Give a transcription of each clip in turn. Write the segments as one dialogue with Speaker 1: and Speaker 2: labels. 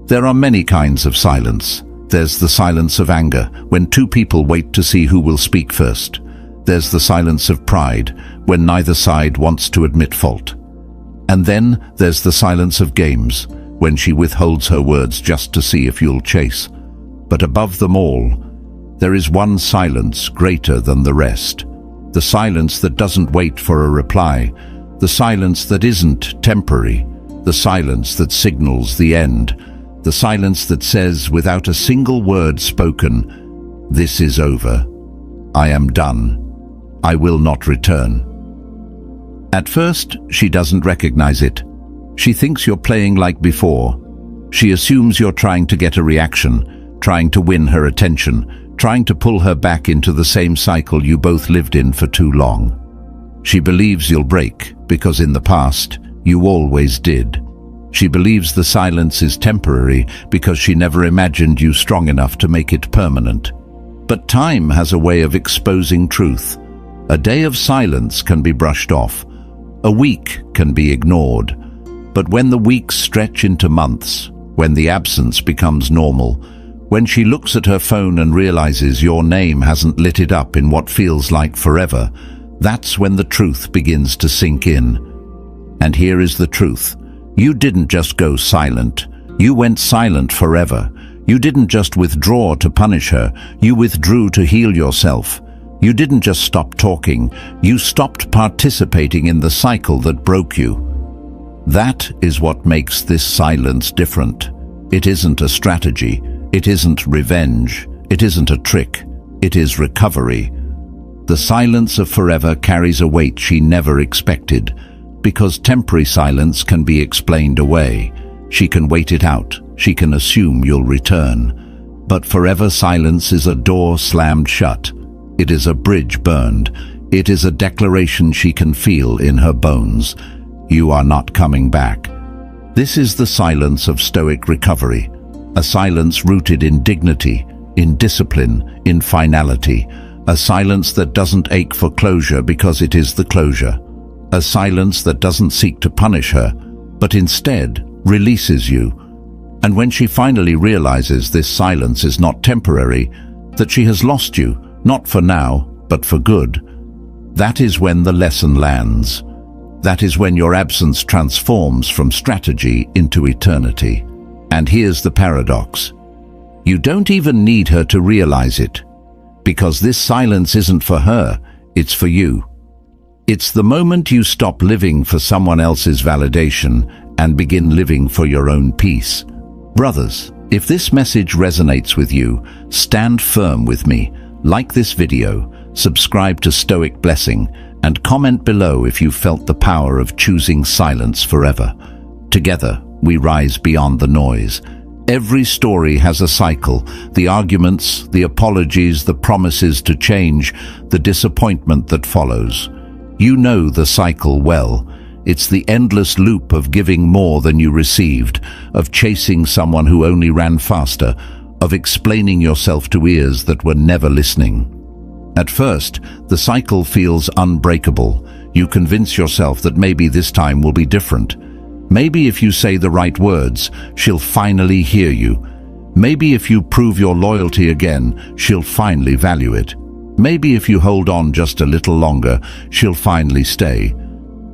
Speaker 1: There are many kinds of silence. There's the silence of anger, when two people wait to see who will speak first. There's the silence of pride, when neither side wants to admit fault. And then there's the silence of games, when she withholds her words just to see if you'll chase. But above them all, there is one silence greater than the rest. The silence that doesn't wait for a reply. The silence that isn't temporary. The silence that signals the end. The silence that says, without a single word spoken, "This is over. I am done. I will not return." At first, she doesn't recognize it. She thinks you're playing like before. She assumes you're trying to get a reaction, trying to win her attention, trying to pull her back into the same cycle you both lived in for too long. She believes you'll break, because in the past, you always did. She believes the silence is temporary because she never imagined you strong enough to make it permanent. But time has a way of exposing truth. A day of silence can be brushed off. A week can be ignored. But when the weeks stretch into months, when the absence becomes normal, when she looks at her phone and realizes your name hasn't lit it up in what feels like forever, that's when the truth begins to sink in. And here is the truth. You didn't just go silent. You went silent forever. You didn't just withdraw to punish her. You withdrew to heal yourself. You didn't just stop talking. You stopped participating in the cycle that broke you. That is what makes this silence different. It isn't a strategy. It isn't revenge. It isn't a trick. It is recovery. The silence of forever carries a weight she never expected. Because temporary silence can be explained away. She can wait it out. She can assume you'll return. But forever silence is a door slammed shut. It is a bridge burned. It is a declaration she can feel in her bones. You are not coming back. This is the silence of Stoic recovery. A silence rooted in dignity, in discipline, in finality. A silence that doesn't ache for closure because it is the closure. A silence that doesn't seek to punish her, but instead releases you. And when she finally realizes this silence is not temporary, that she has lost you, not for now, but for good, that is when the lesson lands. That is when your absence transforms from strategy into eternity. And here's the paradox. You don't even need her to realize it, because this silence isn't for her, it's for you. It's the moment you stop living for someone else's validation and begin living for your own peace. Brothers, if this message resonates with you, stand firm with me, like this video, subscribe to Stoic Blessing, and comment below if you felt the power of choosing silence forever. Together, we rise beyond the noise. Every story has a cycle, the arguments, the apologies, the promises to change, the disappointment that follows. You know the cycle well. It's the endless loop of giving more than you received, of chasing someone who only ran faster, of explaining yourself to ears that were never listening. At first, the cycle feels unbreakable. You convince yourself that maybe this time will be different. Maybe if you say the right words, she'll finally hear you. Maybe if you prove your loyalty again, she'll finally value it. Maybe if you hold on just a little longer, she'll finally stay.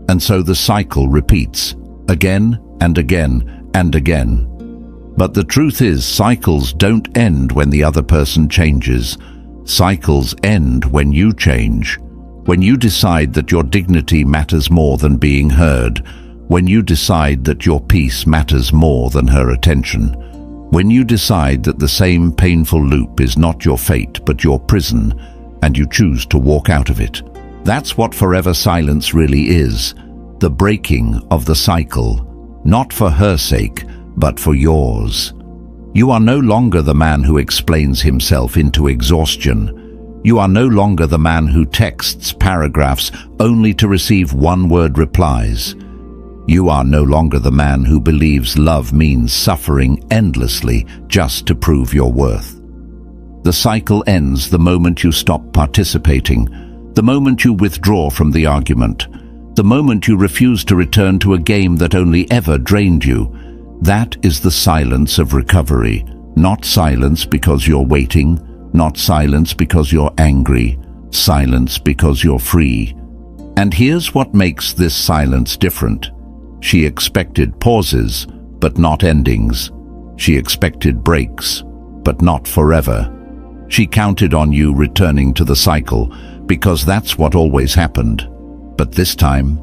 Speaker 1: And so the cycle repeats, again and again and again. But the truth is, cycles don't end when the other person changes. Cycles end when you change. When you decide that your dignity matters more than being heard. When you decide that your peace matters more than her attention. When you decide that the same painful loop is not your fate but your prison, and you choose to walk out of it. That's what forever silence really is. The breaking of the cycle, not for her sake, but for yours. You are no longer the man who explains himself into exhaustion. You are no longer the man who texts paragraphs only to receive one-word replies. You are no longer the man who believes love means suffering endlessly just to prove your worth. The cycle ends the moment you stop participating, the moment you withdraw from the argument, the moment you refuse to return to a game that only ever drained you. That is the silence of recovery, not silence because you're waiting, not silence because you're angry, silence because you're free. And here's what makes this silence different. She expected pauses, but not endings. She expected breaks, but not forever. She counted on you returning to the cycle, because that's what always happened. But this time,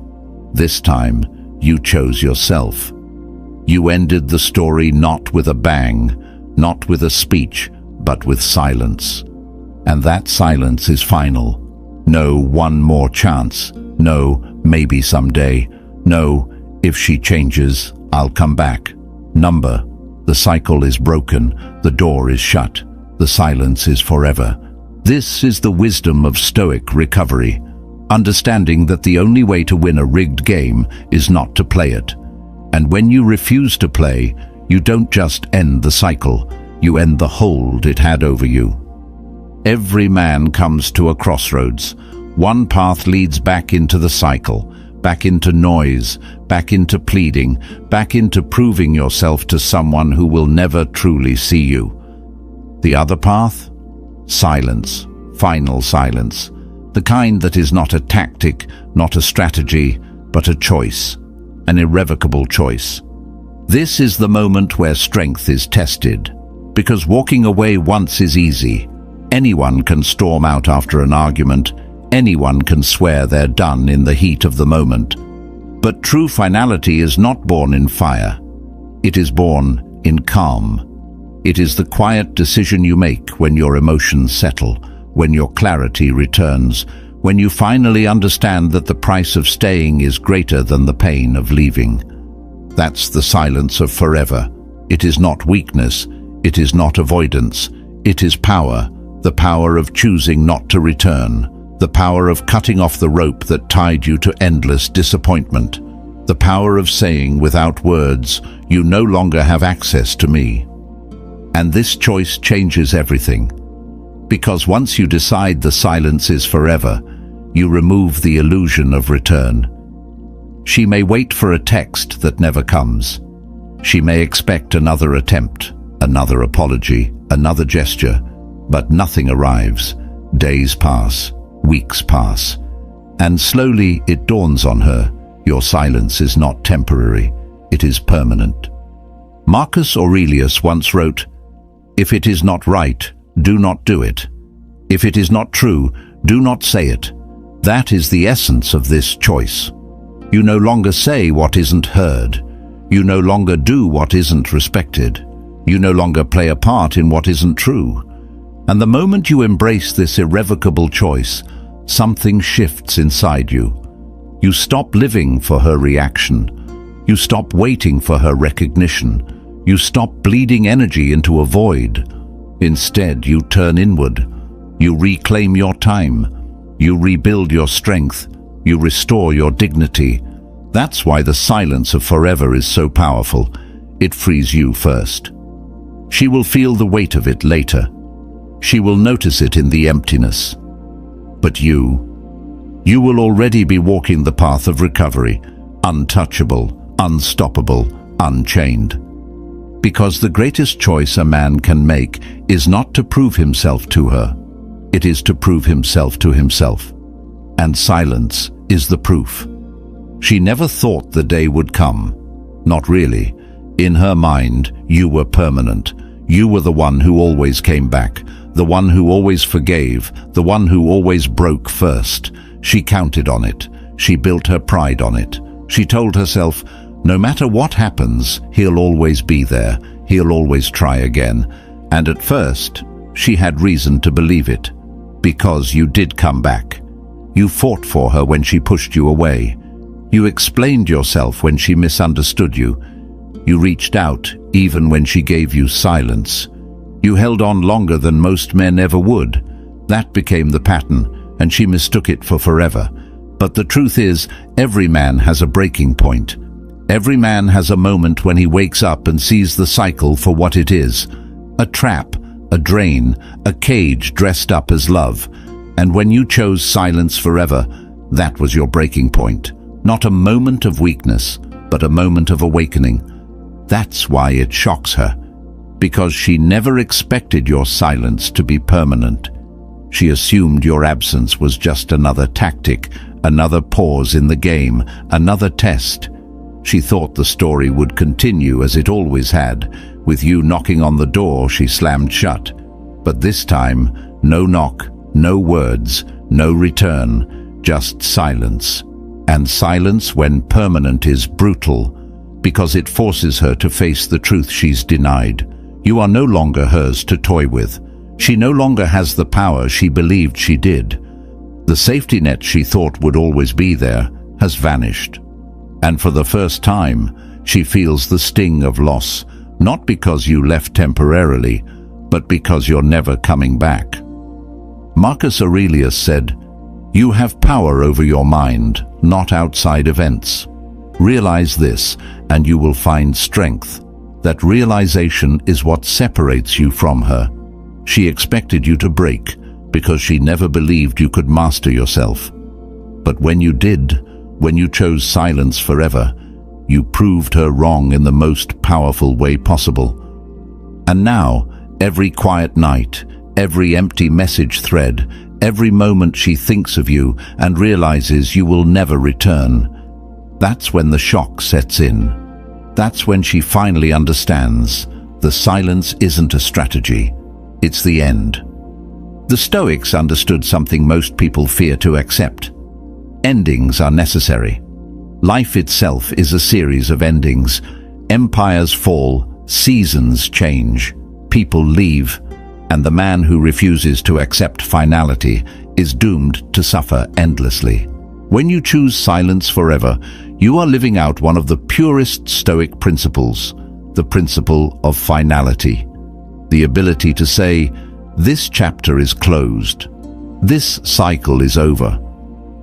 Speaker 1: you chose yourself. You ended the story not with a bang, not with a speech, but with silence. And that silence is final. No one more chance. No, maybe someday. No, if she changes, I'll come back. Number. The cycle is broken. The door is shut. The silence is forever. This is the wisdom of Stoic recovery. Understanding that the only way to win a rigged game is not to play it. And when you refuse to play, you don't just end the cycle, you end the hold it had over you. Every man comes to a crossroads. One path leads back into the cycle, back into noise, back into pleading, back into proving yourself to someone who will never truly see you. The other path? Silence, final silence. The kind that is not a tactic, not a strategy, but a choice, an irrevocable choice. This is the moment where strength is tested, because walking away once is easy. Anyone can storm out after an argument, anyone can swear they're done in the heat of the moment. But true finality is not born in fire. It is born in calm. It is the quiet decision you make when your emotions settle, when your clarity returns, when you finally understand that the price of staying is greater than the pain of leaving. That's the silence of forever. It is not weakness. It is not avoidance. It is power, the power of choosing not to return, the power of cutting off the rope that tied you to endless disappointment, the power of saying without words, "You no longer have access to me." And this choice changes everything. Because once you decide the silence is forever, you remove the illusion of return. She may wait for a text that never comes. She may expect another attempt, another apology, another gesture, but nothing arrives. Days pass, weeks pass, and slowly it dawns on her, your silence is not temporary, it is permanent. Marcus Aurelius once wrote, "If it is not right, do not do it. If it is not true, do not say it." That is the essence of this choice. You no longer say what isn't heard. You no longer do what isn't respected. You no longer play a part in what isn't true. And the moment you embrace this irrevocable choice, something shifts inside you. You stop living for her reaction. You stop waiting for her recognition. You stop bleeding energy into a void. Instead, you turn inward. You reclaim your time. You rebuild your strength. You restore your dignity. That's why the silence of forever is so powerful. It frees you first. She will feel the weight of it later. She will notice it in the emptiness. But you will already be walking the path of recovery, untouchable, unstoppable, unchained. Because the greatest choice a man can make is not to prove himself to her. It is to prove himself to himself. And silence is the proof. She never thought the day would come. Not really. In her mind, you were permanent. You were the one who always came back, the one who always forgave, the one who always broke first. She counted on it. She built her pride on it. She told herself, no matter what happens, he'll always be there. He'll always try again. And at first, she had reason to believe it. Because you did come back. You fought for her when she pushed you away. You explained yourself when she misunderstood you. You reached out even when she gave you silence. You held on longer than most men ever would. That became the pattern, and she mistook it for forever. But the truth is, every man has a breaking point. Every man has a moment when he wakes up and sees the cycle for what it is. A trap, a drain, a cage dressed up as love. And when you chose silence forever, that was your breaking point. Not a moment of weakness, but a moment of awakening. That's why it shocks her, because she never expected your silence to be permanent. She assumed your absence was just another tactic, another pause in the game, another test. She thought the story would continue as it always had, with you knocking on the door she slammed shut. But this time, no knock, no words, no return, just silence. And silence, when permanent, is brutal, because it forces her to face the truth she's denied. You are no longer hers to toy with. She no longer has the power she believed she did. The safety net she thought would always be there has vanished. And for the first time, she feels the sting of loss, not because you left temporarily, but because you're never coming back. Marcus Aurelius said, "You have power over your mind, not outside events. Realize this, and you will find strength. That realization is what separates you from her. She expected you to break, because she never believed you could master yourself. But when you did, when you chose silence forever, you proved her wrong in the most powerful way possible. And now, every quiet night, every empty message thread, every moment she thinks of you and realizes you will never return, that's when the shock sets in. That's when she finally understands the silence isn't a strategy, it's the end. The Stoics understood something most people fear to accept. Endings are necessary. Life itself is a series of endings. Empires fall, seasons change, people leave, and the man who refuses to accept finality is doomed to suffer endlessly. When you choose silence forever, you are living out one of the purest Stoic principles, the principle of finality. The ability to say, this chapter is closed. This cycle is over.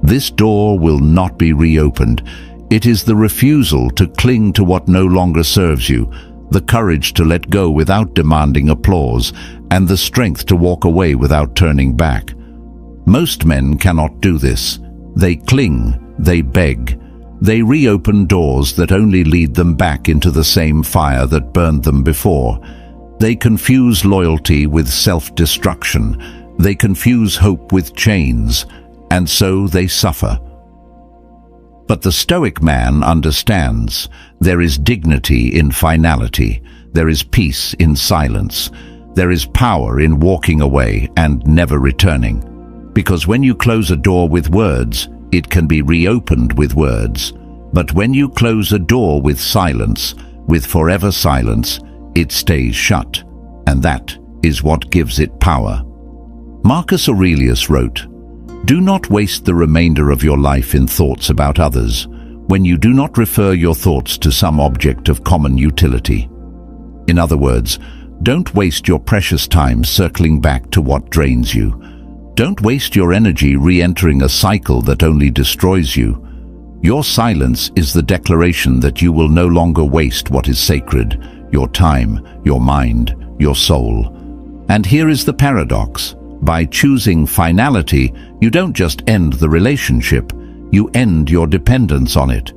Speaker 1: This door will not be reopened. It is the refusal to cling to what no longer serves you, the courage to let go without demanding applause, and the strength to walk away without turning back. Most men cannot do this. They cling, they beg, they reopen doors that only lead them back into the same fire that burned them before. They confuse loyalty with self-destruction. They confuse hope with chains, and so they suffer. But the Stoic man understands there is dignity in finality, there is peace in silence, there is power in walking away and never returning. Because when you close a door with words, it can be reopened with words. But when you close a door with silence, with forever silence, it stays shut, and that is what gives it power. Marcus Aurelius wrote, "Do not waste the remainder of your life in thoughts about others, when you do not refer your thoughts to some object of common utility." In other words, don't waste your precious time circling back to what drains you. Don't waste your energy re-entering a cycle that only destroys you. Your silence is the declaration that you will no longer waste what is sacred, your time, your mind, your soul. And here is the paradox. By choosing finality, you don't just end the relationship, you end your dependence on it.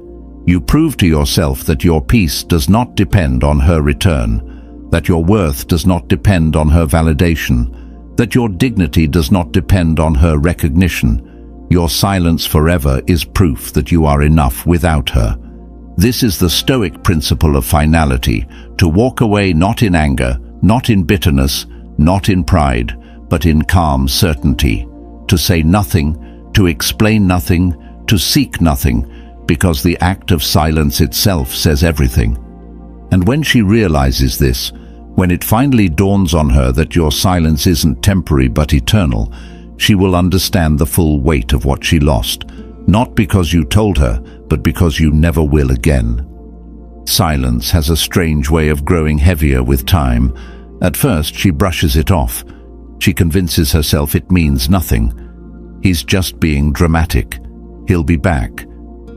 Speaker 1: You prove to yourself that your peace does not depend on her return, that your worth does not depend on her validation, that your dignity does not depend on her recognition. Your silence forever is proof that you are enough without her. This is the Stoic principle of finality, to walk away not in anger, not in bitterness, not in pride, but in calm certainty, to say nothing, to explain nothing, to seek nothing, because the act of silence itself says everything. And when she realizes this, when it finally dawns on her that your silence isn't temporary but eternal, she will understand the full weight of what she lost, not because you told her, but because you never will again. Silence has a strange way of growing heavier with time. At first, she brushes it off. She convinces herself it means nothing. He's just being dramatic. He'll be back.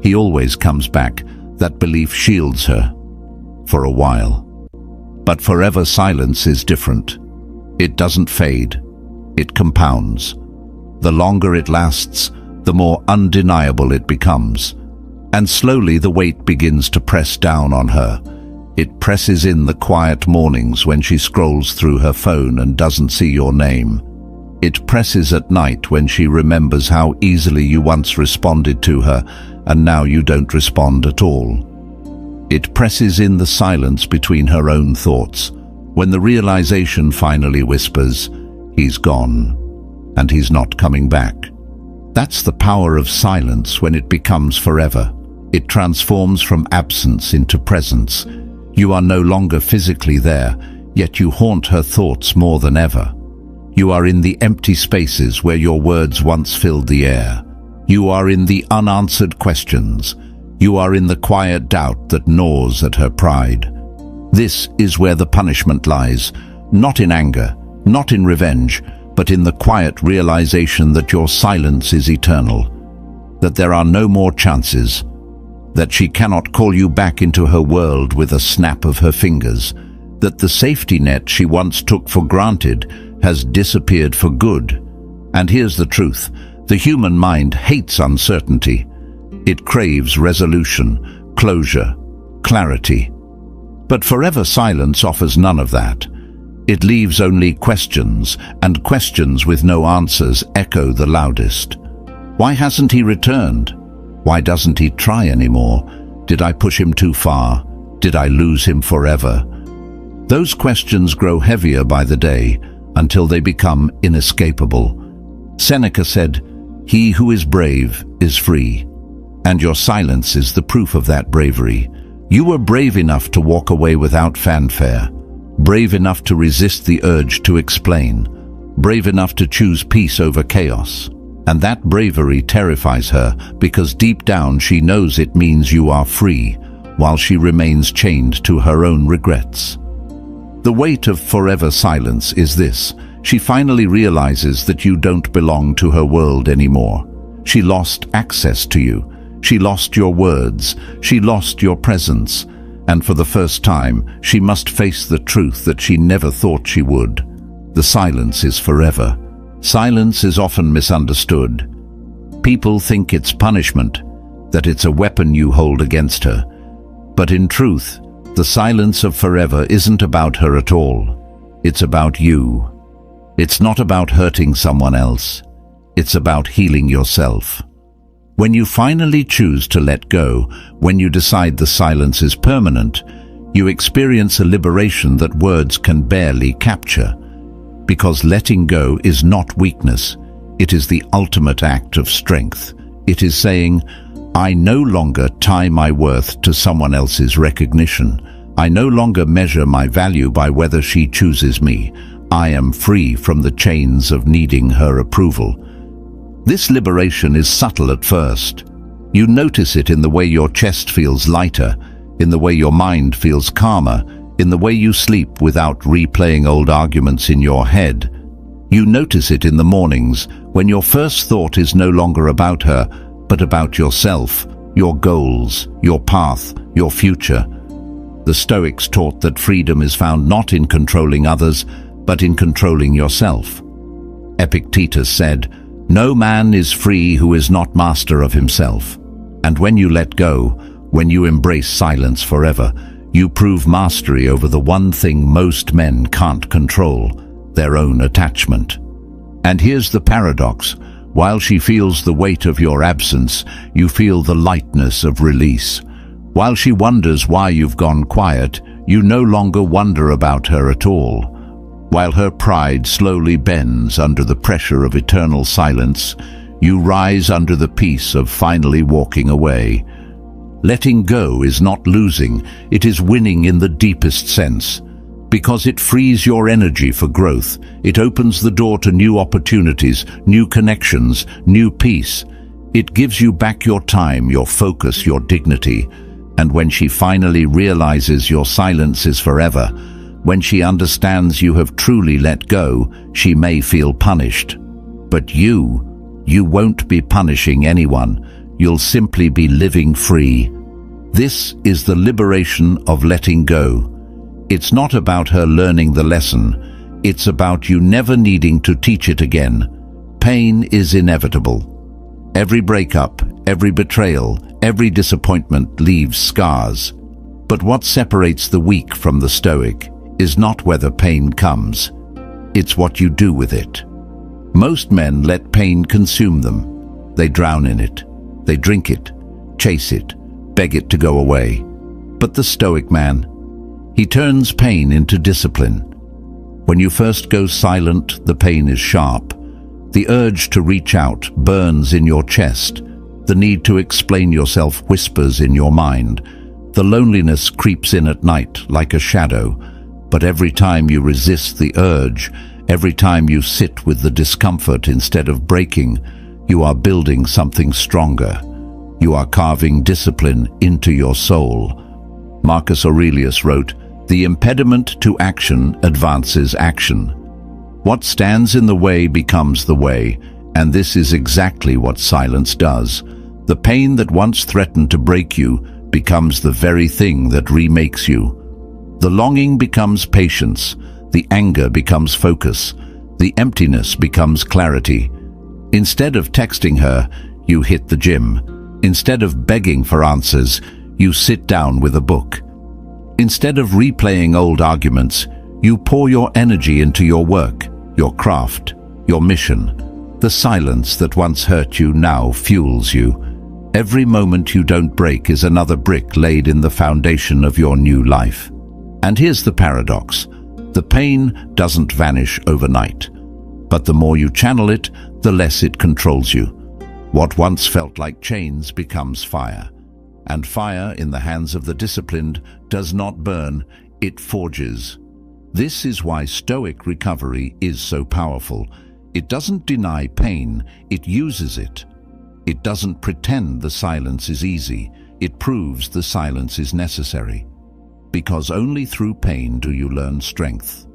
Speaker 1: He always comes back. That belief shields her. For a while. But forever silence is different. It doesn't fade. It compounds. The longer it lasts, the more undeniable it becomes. And slowly the weight begins to press down on her. It presses in the quiet mornings when she scrolls through her phone and doesn't see your name. It presses at night when she remembers how easily you once responded to her and now you don't respond at all. It presses in the silence between her own thoughts, when the realization finally whispers, "He's gone, and he's not coming back." That's the power of silence when it becomes forever. It transforms from absence into presence. You are no longer physically there, yet you haunt her thoughts more than ever. You are in the empty spaces where your words once filled the air. You are in the unanswered questions. You are in the quiet doubt that gnaws at her pride. This is where the punishment lies, not in anger, not in revenge, but in the quiet realization that your silence is eternal, that there are no more chances, that she cannot call you back into her world with a snap of her fingers, that the safety net she once took for granted has disappeared for good. And here's the truth: the human mind hates uncertainty. It craves resolution, closure, clarity. But forever silence offers none of that. It leaves only questions, and questions with no answers echo the loudest. Why hasn't he returned? Why doesn't he try anymore? Did I push him too far? Did I lose him forever? Those questions grow heavier by the day until they become inescapable. Seneca said, "He who is brave is free." And your silence is the proof of that bravery. You were brave enough to walk away without fanfare, brave enough to resist the urge to explain, brave enough to choose peace over chaos. And that bravery terrifies her because deep down she knows it means you are free, while she remains chained to her own regrets. The weight of forever silence is this: she finally realizes that you don't belong to her world anymore. She lost access to you. She lost your words. She lost your presence. And for the first time, she must face the truth that she never thought she would. The silence is forever. Silence is often misunderstood. People think it's punishment, that it's a weapon you hold against her. But in truth, the silence of forever isn't about her at all. It's about you. It's not about hurting someone else. It's about healing yourself. When you finally choose to let go, when you decide the silence is permanent, you experience a liberation that words can barely capture. Because letting go is not weakness. It is the ultimate act of strength. It is saying, I no longer tie my worth to someone else's recognition. I no longer measure my value by whether she chooses me. I am free from the chains of needing her approval. This liberation is subtle at first. You notice it in the way your chest feels lighter, in the way your mind feels calmer, in the way you sleep without replaying old arguments in your head. You notice it in the mornings, when your first thought is no longer about her, but about yourself, your goals, your path, your future. The Stoics taught that freedom is found not in controlling others, but in controlling yourself. Epictetus said, "No man is free who is not master of himself." And when you let go, when you embrace silence forever, you prove mastery over the one thing most men can't control, their own attachment. And here's the paradox. While she feels the weight of your absence, you feel the lightness of release. While she wonders why you've gone quiet, you no longer wonder about her at all. While her pride slowly bends under the pressure of eternal silence, you rise under the peace of finally walking away. Letting go is not losing, it is winning in the deepest sense. Because it frees your energy for growth, it opens the door to new opportunities, new connections, new peace. It gives you back your time, your focus, your dignity. And when she finally realizes your silence is forever, when she understands you have truly let go, she may feel punished. But you won't be punishing anyone. You'll simply be living free. This is the liberation of letting go. It's not about her learning the lesson. It's about you never needing to teach it again. Pain is inevitable. Every breakup, every betrayal, every disappointment leaves scars. But what separates the weak from the Stoic is not whether pain comes, it's what you do with it. Most men let pain consume them. They drown in it. They drink it, chase it, beg it to go away. But the Stoic man, he turns pain into discipline. When you first go silent, the pain is sharp. The urge to reach out burns in your chest. The need to explain yourself whispers in your mind. The loneliness creeps in at night like a shadow. But every time you resist the urge, every time you sit with the discomfort instead of breaking, you are building something stronger. You are carving discipline into your soul. Marcus Aurelius wrote, "The impediment to action advances action. What stands in the way becomes the way, and this is exactly what silence does. The pain that once threatened to break you becomes the very thing that remakes you. The longing becomes patience, the anger becomes focus, the emptiness becomes clarity. Instead of texting her, you hit the gym. Instead of begging for answers, you sit down with a book. Instead of replaying old arguments, you pour your energy into your work, your craft, your mission. The silence that once hurt you now fuels you. Every moment you don't break is another brick laid in the foundation of your new life. And here's the paradox. The pain doesn't vanish overnight. But the more you channel it, the less it controls you. What once felt like chains becomes fire. And fire in the hands of the disciplined does not burn, it forges. This is why Stoic recovery is so powerful. It doesn't deny pain, it uses it. It doesn't pretend the silence is easy, it proves the silence is necessary. Because only through pain do you learn strength.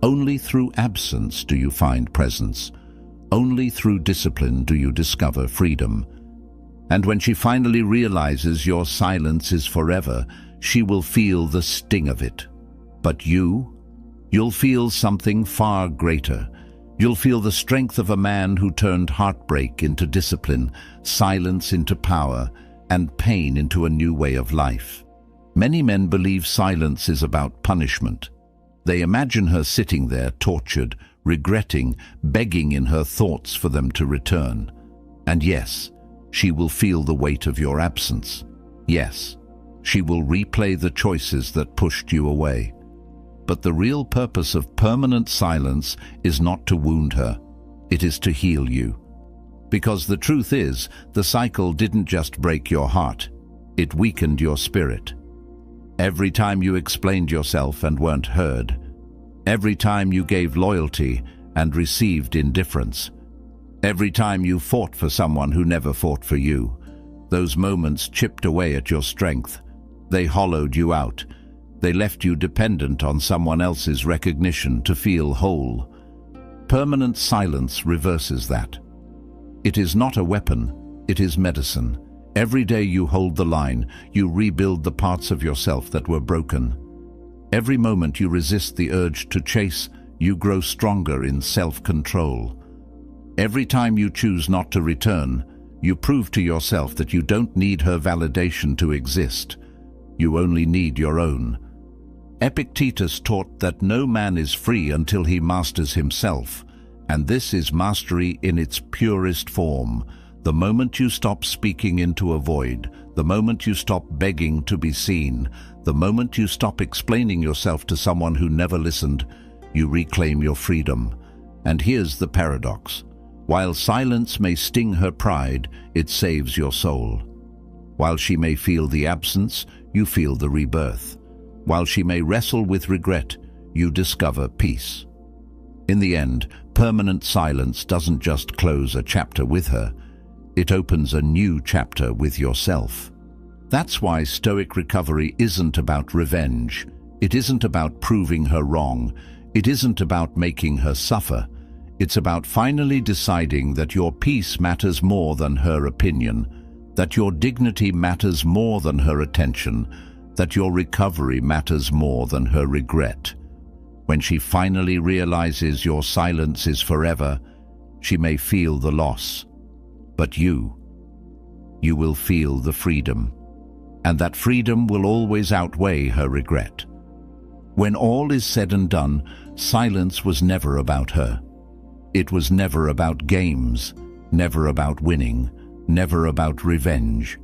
Speaker 1: Only through absence do you find presence. Only through discipline do you discover freedom. And when she finally realizes your silence is forever, she will feel the sting of it. But you'll feel something far greater. You'll feel the strength of a man who turned heartbreak into discipline, silence into power, and pain into a new way of life. Many men believe silence is about punishment. They imagine her sitting there tortured, regretting, begging in her thoughts for them to return. And yes, she will feel the weight of your absence. Yes, she will replay the choices that pushed you away. But the real purpose of permanent silence is not to wound her, it is to heal you. Because the truth is, the cycle didn't just break your heart, it weakened your spirit. Every time you explained yourself and weren't heard, every time you gave loyalty and received indifference, every time you fought for someone who never fought for you, those moments chipped away at your strength. They hollowed you out. They left you dependent on someone else's recognition to feel whole. Permanent silence reverses that. It is not a weapon, it is medicine. Every day you hold the line, you rebuild the parts of yourself that were broken. Every moment you resist the urge to chase, you grow stronger in self-control. Every time you choose not to return, you prove to yourself that you don't need her validation to exist. You only need your own. Epictetus taught that no man is free until he masters himself, and this is mastery in its purest form. The moment you stop speaking into a void, the moment you stop begging to be seen, the moment you stop explaining yourself to someone who never listened, you reclaim your freedom. And here's the paradox. While silence may sting her pride, it saves your soul. While she may feel the absence, you feel the rebirth. While she may wrestle with regret, you discover peace. In the end, permanent silence doesn't just close a chapter with her, it opens a new chapter with yourself. That's why Stoic recovery isn't about revenge. It isn't about proving her wrong. It isn't about making her suffer. It's about finally deciding that your peace matters more than her opinion, that your dignity matters more than her attention, that your recovery matters more than her regret. When she finally realizes your silence is forever, she may feel the loss, but you will feel the freedom. and that freedom will always outweigh her regret. When all is said and done, silence was never about her. It was never about games, never about winning, never about revenge.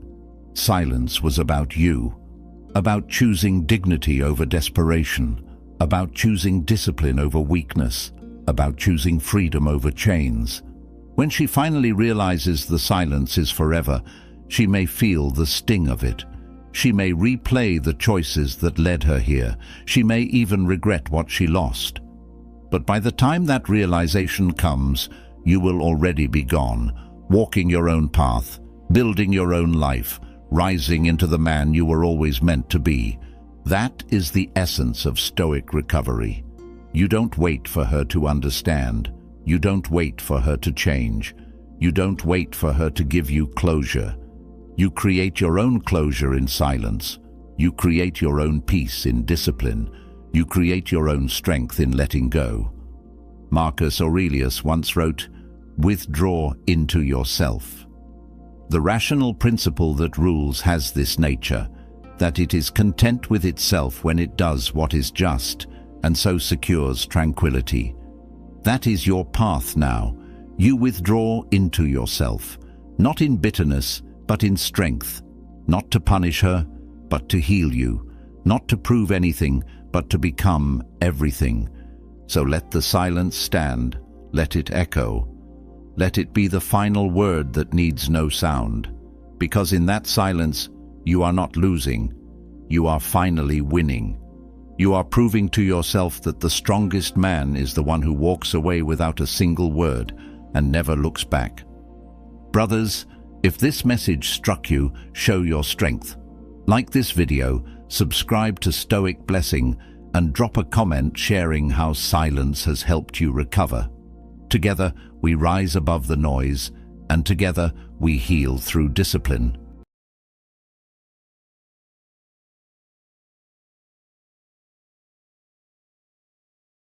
Speaker 1: Silence was about you, about choosing dignity over desperation, about choosing discipline over weakness, about choosing freedom over chains. When she finally realizes the silence is forever, she may feel the sting of it. She may replay the choices that led her here. She may even regret what she lost. But by the time that realization comes, you will already be gone, walking your own path, building your own life, rising into the man you were always meant to be. That is the essence of Stoic recovery. You don't wait for her to understand. You don't wait for her to change. You don't wait for her to give you closure. You create your own closure in silence. You create your own peace in discipline. You create your own strength in letting go. Marcus Aurelius once wrote, "Withdraw into yourself." The rational principle that rules has this nature, that it is content with itself when it does what is just, and so secures tranquility. That is your path now. You withdraw into yourself, not in bitterness, but in strength, not to punish her, but to heal you, not to prove anything, but to become everything. So let the silence stand, let it echo. Let it be the final word that needs no sound, because in that silence, you are not losing, you are finally winning. You are proving to yourself that the strongest man is the one who walks away without a single word and never looks back. Brothers, if this message struck you, show your strength. Like this video, subscribe to Stoic Blessing, and drop a comment sharing how silence has helped you recover. Together, we rise above the noise, and together we heal through discipline.